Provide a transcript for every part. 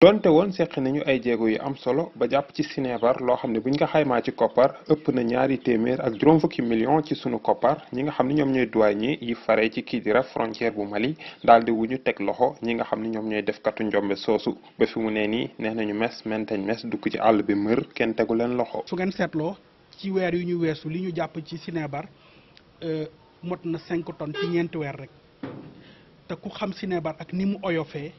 donte woon seq nañu ay jéego yu am solo ba jàpp ci sinébar loo xam ne buñ ko xaymaa ci koppar ëpp na ñaari téeméer ak juróom fukki millions ci sunu koppar ñi nga xam ne ñoom ñooy douanier yi fare ci Kidira frontière bu Mali daal di wuñu teg loxo ñi nga xam ne ñoom ñooy def katu njombe soosu ba fi mu nee nii nee nañu mentañ dugg ci àll bi mër kenn tegu leen loxo. su ngeen seetloo ci weer yu ñu weesu li ñu jàpp ci sinébar mot na 5 tonnes ci ñeenti weer rek te ku xam sinébar ak ni mu oyofee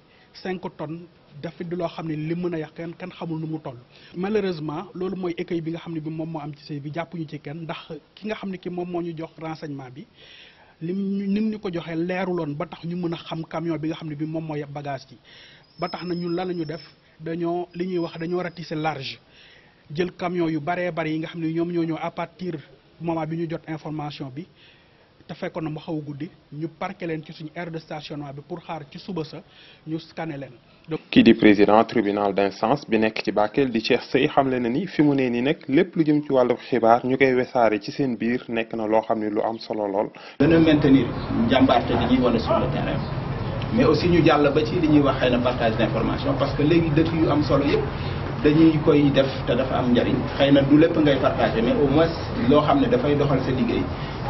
5 tonnes. dafa di loo xam ne li mën a yàq kenn xamul nu mu toll malheureusement loolu mooy écueil bi nga xam ne bi moom moo am ci sëy bi jàppuñu ci kenn ndax ki nga xam ne ki moom moo ñu jox renseignement bi nim ñu ko joxee leeruloon ba tax ñu mën a xam camion bi nga xam ne bi moom mooy bagage yi ba tax na ñun lan la ñu def dañoo li ñuy wax dañoo ratisser large jël camion yu baree bari yi nga xam ne ñoom ñoo ñëw à partir moment bi ñu jot information bi te fekkoon na mu xaw a guddi ñu parqué leen ci suñu aire de stationnement bi pour xaar ci suba sa ñu scanné leen. kii di président tribunal d'instance bi nekk ci Bakel di Cheikh Seye xamle na ni fi mu ne nii nag lépp lu jëm ci wàllu xibaar ñu koy wesaare ci seen biir nekk na loo xam ne lu am solo lool. dana maintenir njàmbaarte li ñuy wane sur le terrain mais aussi ñu jàll ba ci li ñuy wax xëy na partage d'information parce que léegi dëkk yu am solo yëpp dañuy koy def te dafa am njariñ xëy na du lépp ngay partager mais au moins loo xam ne dafay doxal sa liggéey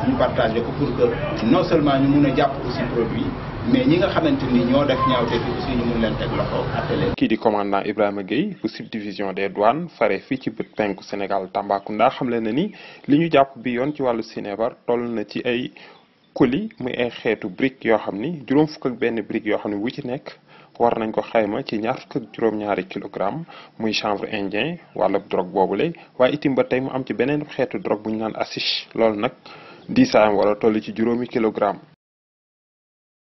ñu partager ko pour que non seulement ñu mun a jàpp aussi produit mais ñi nga xamante ni ñoo def ñaawte fi aussi ñu mun leen teg loxo àtte leen. kii di commandant Ibrahima Gueye bu subdivision des douanes fare fii ci bët penku Sénégal Tambacounda xamle na ni li ñu jàpp bi yoon ci wàllu sinébar toll na ci ay colis muy ay xeetu brique yoo xam ni juróom fukk ak benn brique yoo xam ne wu ci nekk war nañ ko xayma ci ñaar fukk ak juróom-ñaari kilogramme muy chanvre indien wala drogue boobule waaye itim ba tey mu am ci beneen xeetu drogue bu ñu naan hashish loolu nag diisaayam wala toll ci juróomi kilogramme.